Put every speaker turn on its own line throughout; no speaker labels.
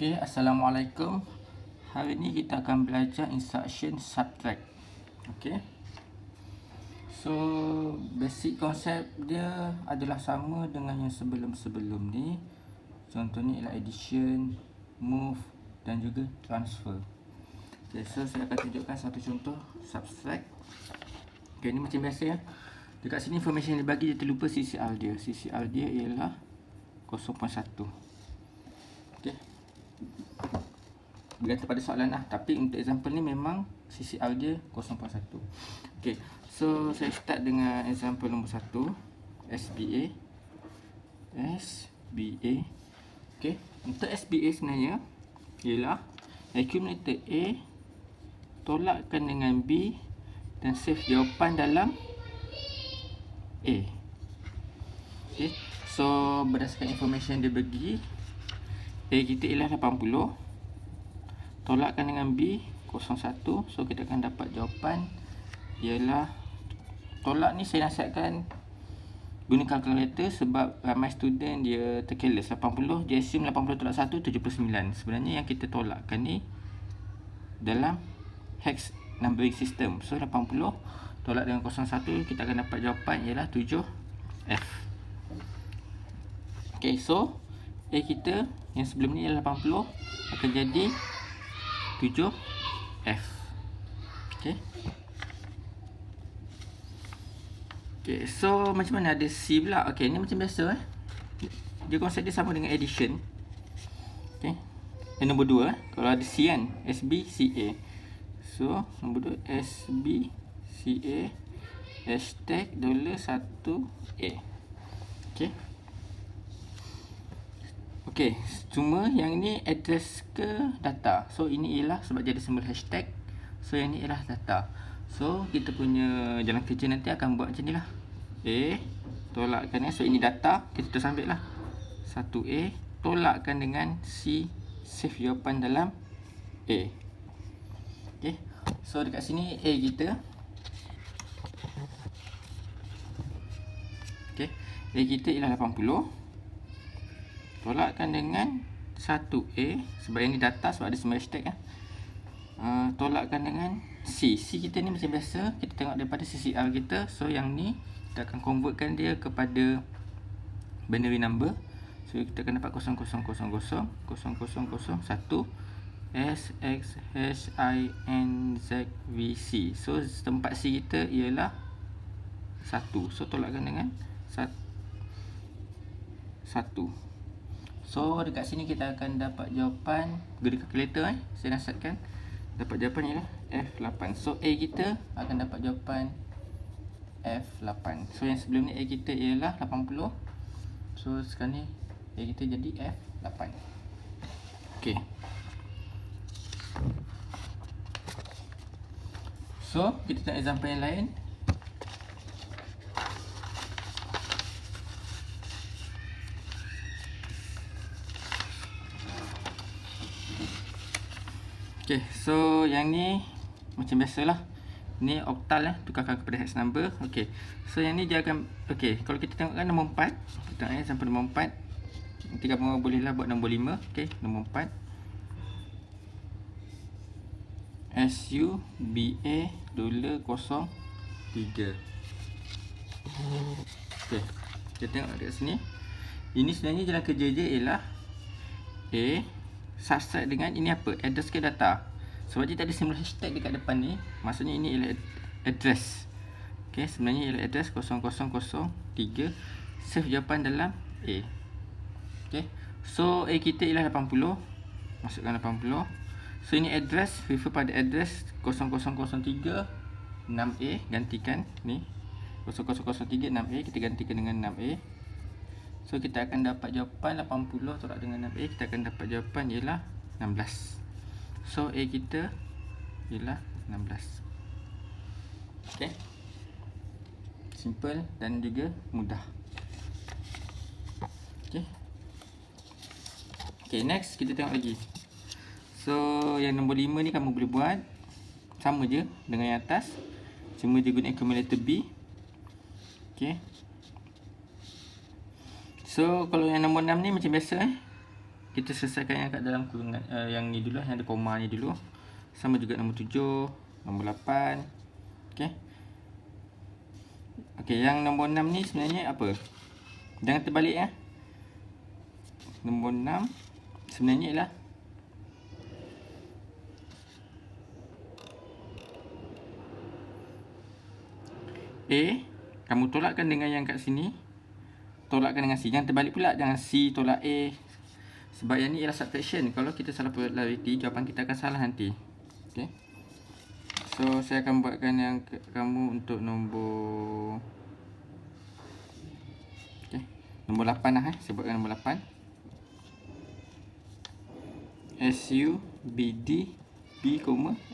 Okey, Assalamualaikum. Hari ini kita akan belajar instruction subtract. Okey. So, basic konsep dia adalah sama dengan yang sebelum-sebelum ni. Contohnya ialah addition, move dan juga transfer. Okey, so saya akan tunjukkan satu contoh subtract. Okey, ini macam biasa ya. Dekat sini information yang dibagi dia terlupa CCR dia. CCR dia ialah 0.1. Okey. Bergantung pada soalan lah. Tapi untuk example ni memang CCR dia 0.1. Ok, so saya start dengan example nombor 1, SBA. Ok, untuk SBA sebenarnya ialah accumulator A tolakkan dengan B dan save jawapan dalam A. Ok, so berdasarkan information dia bagi, A kita ialah 80, tolakkan dengan B 01. So kita akan dapat jawapan ialah, tolak ni saya nasihatkan guna calculator sebab ramai student dia terkeles. 80 dia assume 80 tolak 1 79. Sebenarnya yang kita tolakkan ni dalam hex numbering system. So 80 tolak dengan 01, kita akan dapat jawapan ialah 7F. Ok, so A kita yang sebelum ni ialah 80 akan jadi 7F. Okay. Okay, so macam mana ada C pula? Okay, ni macam biasa dia konsep dia sama dengan addition. Okay. Yang nombor 2 kalau ada C kan, SB CA. So nombor 2 SB CA hashtag $1A. Okay. Ok, cuma yang ni address ke data. So ini ialah sebab dia ada simbol hashtag. So yang ni ialah data. So kita punya jalan kerja nanti akan buat macam ni lah. A tolakkan so ini data, kita terus ambil lah 1A tolakkan dengan C, save jawapan dalam A. Ok, so dekat sini A kita. Ok, A kita ialah 80, tolakkan dengan 1A sebab yang ni data sebab ada semua hashtag kan. Tolakkan dengan C. C kita ni macam biasa, kita tengok daripada CCR kita. So yang ni kita akan convertkan dia kepada binary number. So kita akan dapat 0000 0001 SXHINZVC. So tempat C kita ialah 1. So tolakkan dengan 1. So dekat sini kita akan dapat jawapan guna kalkulator saya nasihatkan. Dapat jawapan ialah F8. So A kita akan dapat jawapan F8. So yang sebelum ni A kita ialah 80. So sekarang ni A kita jadi F8. Okay. So kita tengok example yang lain. Okay, so yang ni macam biasalah. Ni octal tukarkan kepada hex number. Okay, so yang ni dia akan, okay, kalau kita tengokkan nombor 4, kita tengok sampai nombor 4. Nanti kamu bolehlah buat nombor 5. Okay, nombor 4 SUBA $03. Okay, kita tengok dekat sini. Ini sebenarnya jalan kerja dia ialah A subtract dengan ini apa? Address ke data. Sebab dia tak ada simbol hashtag dekat depan ni, maksudnya ini ialah address. Okay, sebenarnya ialah address 0003. Save jawapan dalam A. Okay, so A kita ialah 80. Masukkan 80. So ini address, refer pada address 0003 6A. Gantikan ni 0003 6A, kita gantikan dengan 6A. So kita akan dapat jawapan 80 tolak dengan 6A, kita akan dapat jawapan ialah 16. So A kita ialah 16. Okay, simple dan juga mudah. Okay. Okay, next kita tengok lagi. So yang nombor 5 ni kamu boleh buat sama je dengan yang atas, cuma dia guna accumulator B. Okay. So kalau yang nombor 6 ni macam biasa kita selesaikan yang kat dalam kurungan yang ni dulu, yang ada koma ni dulu. Sama juga nombor 7, nombor 8. Okey. Okey, yang nombor 6 ni sebenarnya apa? Jangan terbalik ya. Nombor 6 sebenarnya ialah A. Kamu tolakkan dengan yang kat sini, tolakkan dengan C. Jangan terbalik pula, jangan C tolak A. Sebab yang ni ialah subtraction. Kalau kita salah probability, jawapan kita akan salah nanti. Okay. So saya akan buatkan yang kamu untuk nombor nombor 8 lah. Saya buatkan nombor 8. SU BD B,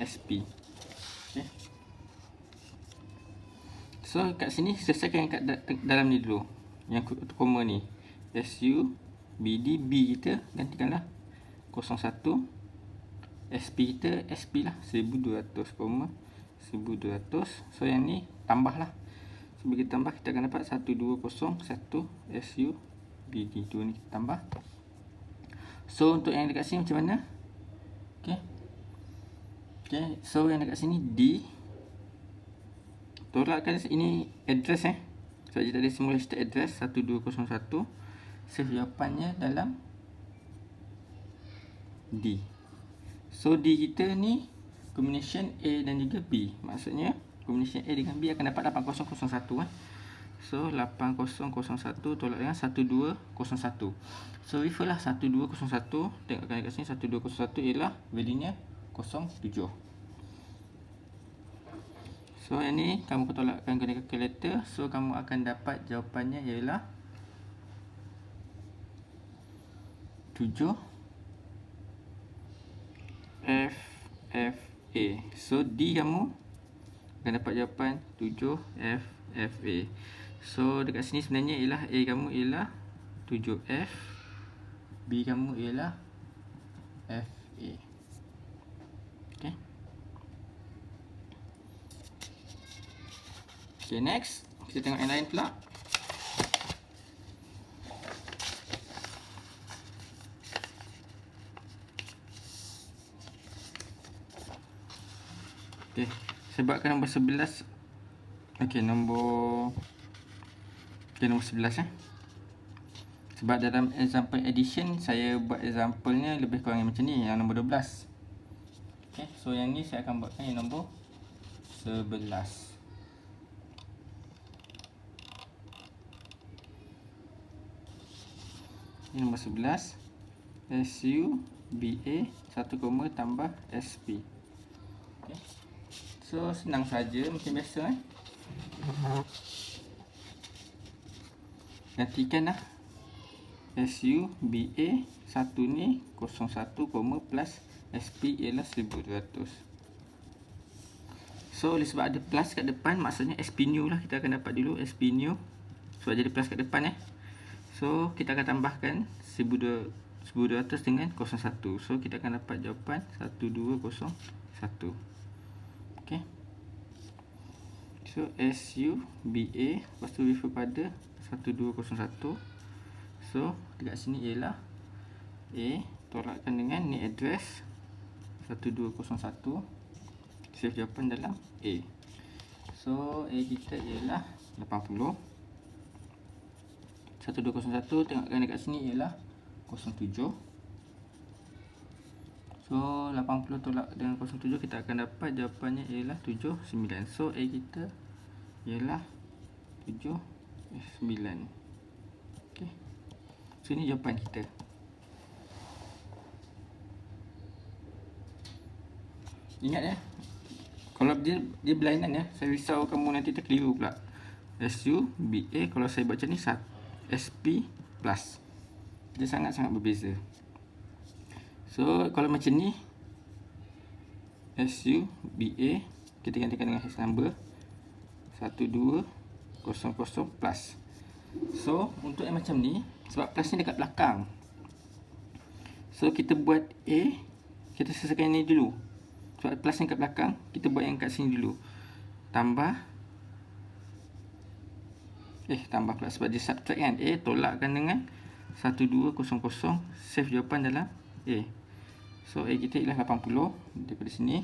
SP. Okay. So kat sini selesaikan yang kat dalam ni dulu, yang koma ni. SU BD B kita gantikanlah 01. SP kita SP lah 1200, 1200. So yang ni tambah lah. So bagi tambah kita akan dapat 1201 SU BD. Tu ni kita tambah. So untuk yang dekat sini macam mana? Okay. Okay, so yang dekat sini D. Tolakkan ini address sebab dia tadi semula state address 1201. Save jawapannya dalam D. So D kita ni combination A dan juga B. Maksudnya combination A dengan B akan dapat 8001 So 8001 tolak dengan 1201. So refer lah 1201. Tengokkan dekat sini 1201 ialah value nya 07. So yang ni kamu tolakkan guna calculator. So kamu akan dapat jawapannya ialah 7 FFA. So D kamu akan dapat jawapan 7 FFA. So dekat sini sebenarnya ialah A kamu ialah 7F, B kamu ialah FA. Okay. Okay, next kita tengok yang lain pula. Okay, saya buatkan nombor 11. Okay, nombor 11 Sebab dalam example addition saya buat example-nya lebih kurang yang macam ni, yang nombor 12. Okay, so yang ni saya akan buatkan yang nombor 11. Ini nombor 11. SU BA 1, tambah SP. Okay. So senang saja macam biasa Gantikanlah SU BA 1 ni 01, plus SP ialah 1200. So oleh sebab ada plus kat depan, maksudnya SP new lah kita akan dapat dulu SP new. Sebab jadi plus kat depan So kita akan tambahkan 1200 dengan 01. So kita akan dapat jawapan 1201. Okay. So SU BA, lepas tu refer pada 1201. So dekat sini ialah A, tolakkan dengan ni address 1201. Save jawapan dalam A. So A kita ialah 80. 1201 tengokkan dekat sini ialah 07. So 80 tolak dengan 07, kita akan dapat jawapannya ialah 79. So A kita ialah 79. Okay. So ini jawapan kita. Ingat kalau dia berlainan saya risau kamu nanti terkeliru pula. SU BA kalau saya baca ni SP plus, dia sangat-sangat berbeza. So kalau macam ni SU BA kita gantikan dengan hash number 1200 plus. So untuk yang macam ni, sebab plus ni dekat belakang, so kita buat A, kita selesaikan ni dulu. Sebab plus ni kat belakang, kita buat yang kat sini dulu. Tambah tambah pula sebab dia subtract kan. A tolakkan dengan 1200. Save jawapan dalam A. So A kita ialah 80. Daripada sini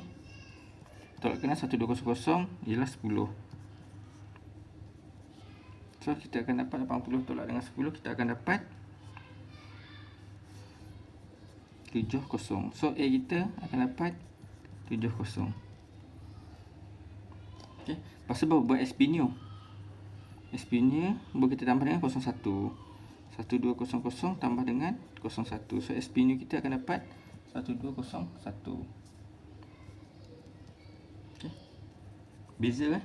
tolakkan 1200 ialah 10. So kita akan dapat 80 tolak dengan 10, kita akan dapat 70. So A kita akan dapat 70. Okay. Lepas tu baru buat SP new. SP new baru kita tambah dengan 01. 1200 tambah dengan 01. So SP new kita akan dapat 1201. Okay. Beza lah.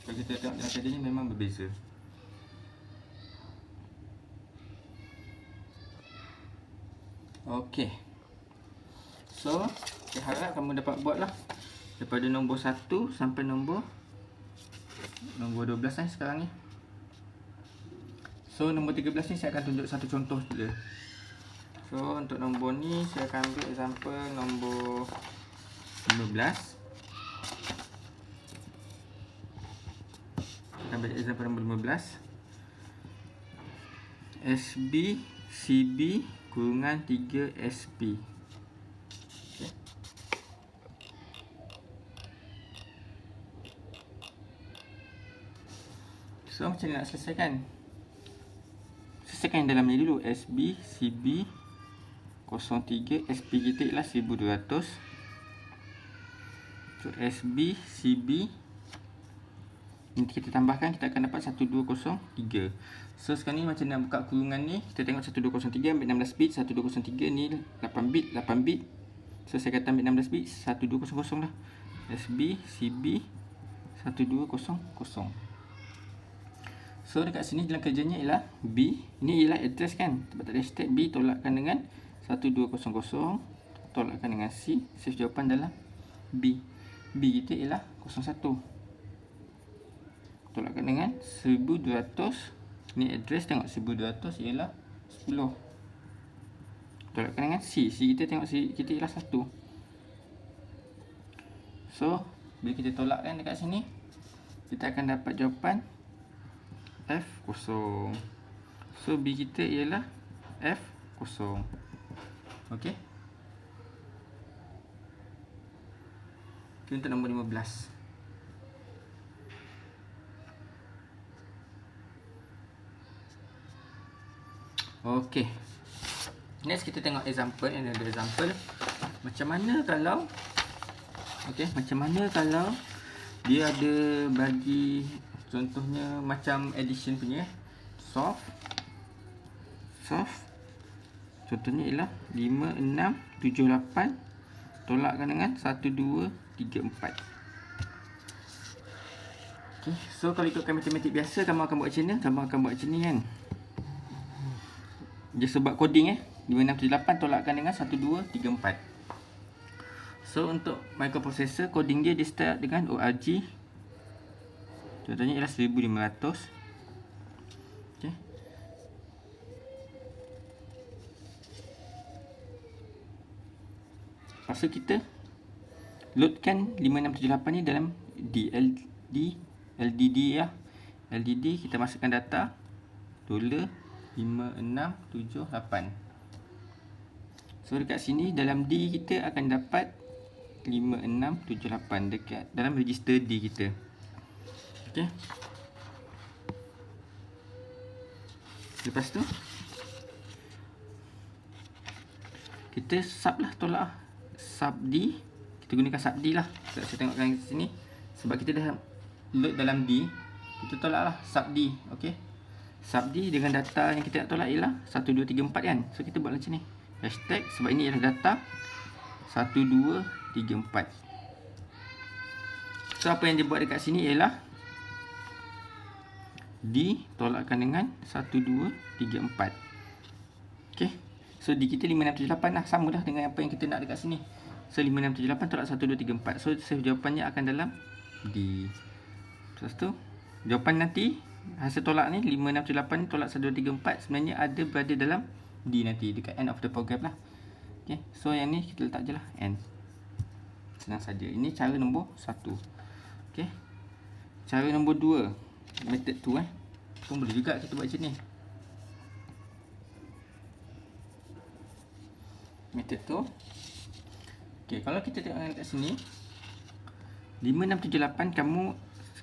Kalau kita tengok dalam kajian ni memang berbeza. Okey. So, saya harap kamu dapat buat lah daripada nombor 1 sampai nombor 12 ni sekarang ni. So, nombor 13 ni saya akan tunjuk satu contoh dulu. So, untuk nombor ni saya akan ambil example nombor 15. Ambil example nombor 15. SB CB kurungan 3 SP. Okay. So macam mana nak selesaikan? Selesaikan dalam ni dulu. SB CB 03 SP kita ialah 1200. So SB CB nanti kita tambahkan, kita akan dapat 1203. So sekarang ni macam nak buka kurungan ni, kita tengok 1203 ambil 16 bit, 1203 ni 8 bit, 8 bit. So saya kata ambil 16 bit, 1200 lah. SB CB 1200. So dekat sini dalam kerjanya ialah B, ini ialah address kan, sebab tak ada hashtag. B tolakkan dengan 1200, tolakkan dengan C, save jawapan dalam B. B kita ialah 01. Tolakkan dengan 1200. Ni address, tengok 1200 ialah 10. Tolakkan dengan C. C kita tengok C kita ialah 1. So bila kita tolakkan dekat sini, kita akan dapat jawapan F0. So B kita ialah F0. Okey. Itu untuk nombor 15. Okey. Next kita tengok example, another example. Macam mana kalau dia ada bagi contohnya macam addition punya soft. Contohnya ialah 5 6 7 8 tolakkan dengan 1 2 3 4. Okey, so kalau ikutkan matematik biasa, kamu akan buat macam ni, kan. Dia sebab coding 5678 tolakkan dengan 1 2 3 4. So untuk microprocessor, coding dia start dengan ORG. Contohnya ialah 1500. Okey. Lepas tu kita loadkan 5678 ni dalam LDD ya. LDD kita masukkan data $5678. So dekat sini dalam D kita akan dapat 5678 dekat dalam register D kita. Okey. Lepas tu kita sub lah, tolak sub D. Kita gunakan sub D lah. Saya tengokkan sini, sebab kita dah load dalam D, kita tolaklah sub D. Okey. Sub D dengan data yang kita nak tolak ialah 1 2 3 4 kan. So kita buat macam ni. Hashtag, sebab ini ialah data 1 2 3 4. So apa yang dia buat dekat sini ialah D tolakkan dengan 1 2 3 4. Okey. So D kita 5678 lah, sama dah dengan apa yang kita nak dekat sini. So 5678 tolak 1 2 3 4. So save jawapannya akan dalam D. Lepas tu jawapan nanti hasil tolak ni 5678 tolak 1 2 3 4 sebenarnya ada berada dalam D nanti dekat end of the program lah. Okey. So yang ni kita letak je lah end. Senang saja. Ini cara nombor 1. Okey. Cara nombor 2, method tu pun boleh juga kita buat macam ni. Method tu. Okay, kalau kita tengok kat sini 5, 6, 7, 8 kamu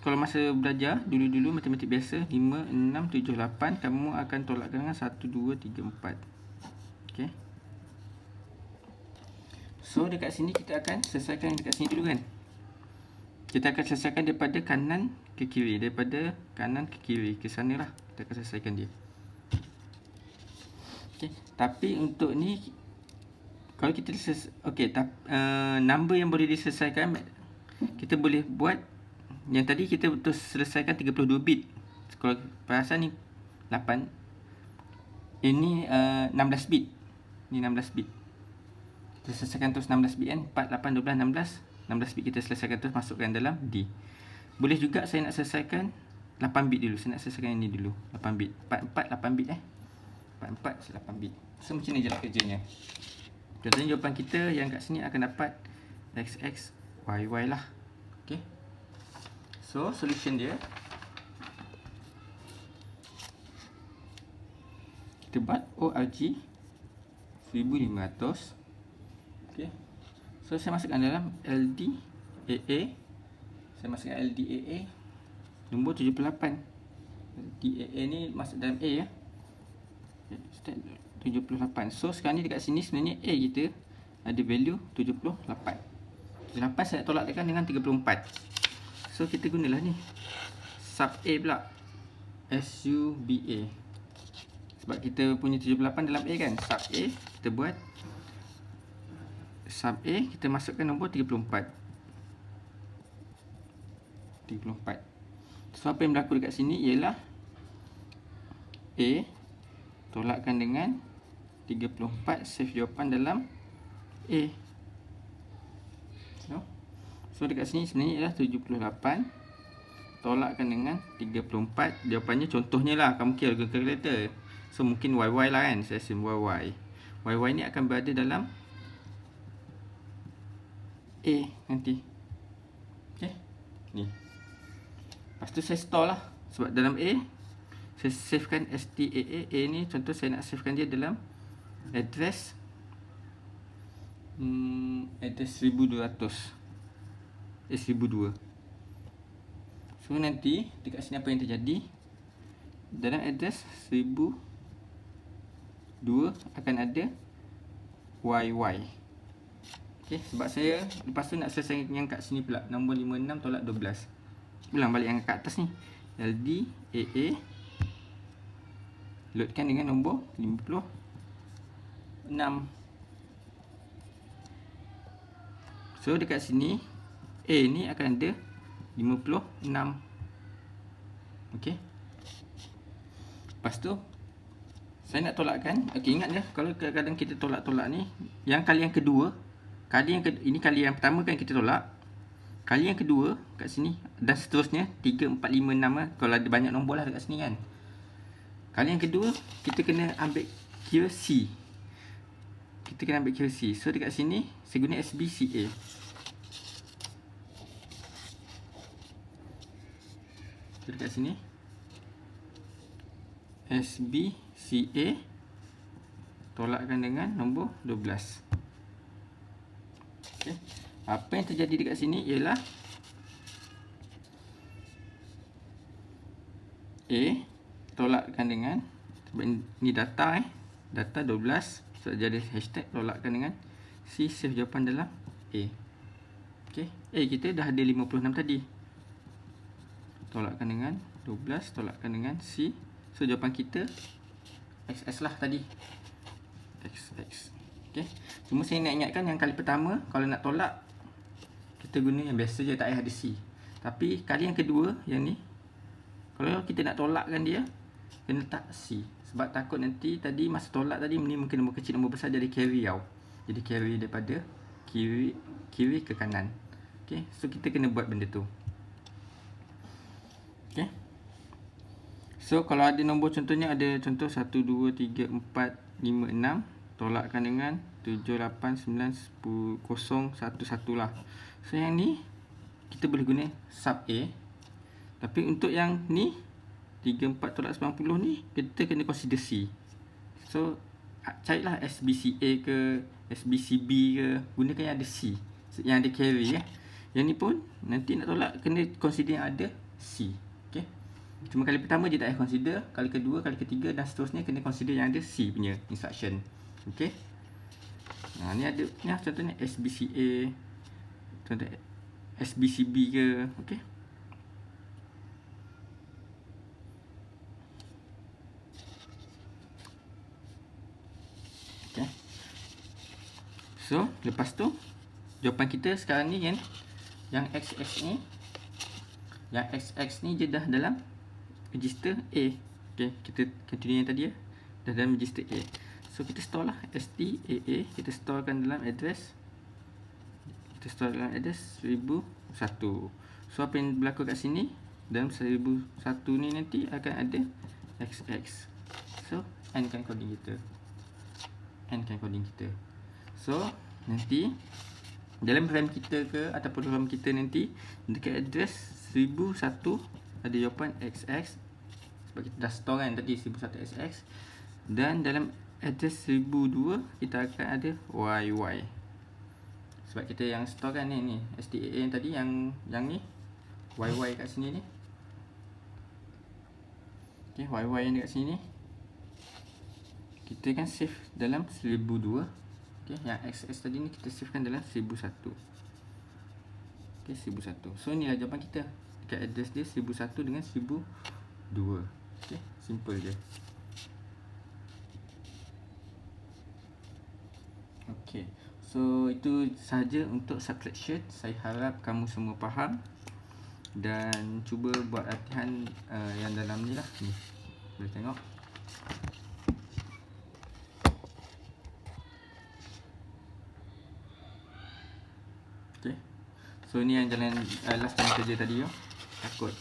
kalau masa belajar dulu-dulu matematik biasa 5, 6, 7, 8 kamu akan tolakkan dengan 1, 2, 3, 4. Okay. So dekat sini kita akan selesaikan dekat sini dulu kan. Kita akan selesaikan daripada kanan ke kiri. Daripada kanan ke kiri. Ke sana lah kita akan selesaikan dia. Okay. Tapi untuk ni kalau kita number yang boleh diselesaikan kita boleh buat yang tadi kita betul selesaikan 32 bit. Kalau perasan ni 8. Ini 16 bit. Ni 16 bit. Kita selesaikan terus 16 bit kan. 4, 8, 12, 16. 16 bit kita selesaikan terus masukkan dalam D. Boleh juga saya nak selesaikan 8 bit dulu. Saya nak selesaikan ini dulu. 8 bit. 4, 8 bit 4, 8 bit. So macam ni je lah kerjanya. Contohnya jawapan kita yang kat sini akan dapat XX, YY lah. Okay. So solution dia kita buat ORG 1500. Okay. So saya masukkan dalam LDAA. Saya masukkan LDAA nombor 78. LDAA ni masuk dalam A ya. 78. So sekarang ni dekat sini sebenarnya A kita ada value 78. 78 saya tolak dengan 34. So kita gunalah ni sub A pula, SUBA. Sebab kita punya 78 dalam A kan. Sub A kita buat sub A, kita masukkan nombor 34. So apa yang berlaku dekat sini ialah A tolakkan dengan 34, save jawapan dalam A. So dekat sini sebenarnya ialah 78 tolakkan dengan 34. Jawapannya contohnya lah kamu kira dengan kalkulator. So mungkin YY lah kan. Saya assume YY. YY ni akan berada dalam A nanti. Okay. Ni. Lepas tu saya store lah. Sebab dalam A saya savekan STAA. A ni contoh saya nak savekan dia dalam address address 1200. 1002. So nanti dekat sini apa yang terjadi? Dalam address 1002 akan ada YY. Okay, sebab saya lepas tu nak selesai yang kat sini pula, nombor 56 tolak 12. Ulang balik yang kat atas ni. LDAA loadkan dengan nombor 56. So dekat sini A ni akan ada 56. Okey. Lepas tu saya nak tolakkan. Okey, ingat je kalau kadang-kadang kita tolak-tolak ni, yang kali yang kedua, ini kali yang pertama kan kita tolak. Kali yang kedua kat sini dan seterusnya 3, 4, 5, 6 kalau ada banyak nombor lah dekat sini kan. Kali yang kedua kita kena ambil kira C. Kita kena ambil kira C. So dekat sini saya guna SBCA. Dekat sini SBCA tolakkan dengan nombor 12. Okay. Apa yang terjadi dekat sini ialah A tolakkan dengan, ni data data 12, so jadi hashtag tolakkan dengan C, save jawapan dalam A. Okay. A kita dah ada 56 tadi. Tolakkan dengan 12, tolakkan dengan C. So jawapan kita XS lah tadi. XX. Okay. Cuma saya nak ingatkan yang kali pertama kalau nak tolak kita guna yang biasa je, tak payah ada C. Tapi kali yang kedua yang ni, kalau kita nak tolakkan dia kena letak C. Sebab takut nanti tadi masa tolak tadi ni mungkin nombor kecil nombor besar jadi carry tau. Jadi carry daripada kiri ke kanan. Okay. So kita kena buat benda tu. Okay. So kalau ada nombor contohnya ada contoh 1, 2, 3, 4, 5, 6 tolakkan dengan 7, 8, 9, 10, 0, 1, 1 lah. So yang ni kita boleh guna sub A. Tapi untuk yang ni 3, 4 tolak 90 ni kita kena consider C. So carilah SBCA ke SBCB ke, gunakan yang ada C, yang ada carry ya. Yang ni pun nanti nak tolak kena consider yang ada C. Okey. Cuma kali pertama je tak payah consider, kali kedua, kali ketiga dan seterusnya kena consider yang ada C punya instruction. Okey. Ni ada ni contohnya SBCA, contoh SBCB ke, okey. Okey. So, lepas tu jawapan kita sekarang ni kan, yang XX ni, yang XX ni je dah dalam register A. Okey, kita continue yang tadi ya. Dah dalam register A. So kita store lah STAA, kita storekan dalam address, kita store dalam address 1001. So apa yang berlaku kat sini, dalam 1001 ni nanti akan ada XX. So endkan coding kita, endkan coding kita. So nanti dalam RAM kita ke ataupun ROM kita nanti dekat address 1001 ada jawapan XX, sebab kita dah store kan tadi 1001 XX, dan dalam address 1002 kita akan ada YY, sebab kita yang store kan ni STAA yang tadi, yang ni YY kat sini ni. Okay, YY yang dekat sini ni kita kan save dalam 1002. Okay, yang XX tadi ni kita savekan dalam 1001. Okay, 1001. So inilah jawapan kita dekat address dia 1001 dengan 1002. Okay, simple je. Okay, so itu sahaja untuk subtraction. Saya harap kamu semua faham dan cuba buat latihan yang dalam ni lah. Ni, boleh tengok. Okay, so ni yang jalan last jalan kerja tadi yo. Takut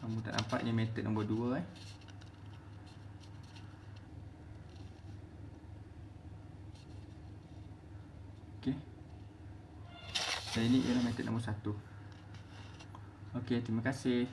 kamu tak nampak ni method nombor 2 Okay. Dan ini ialah method nombor 1. Okey, terima kasih.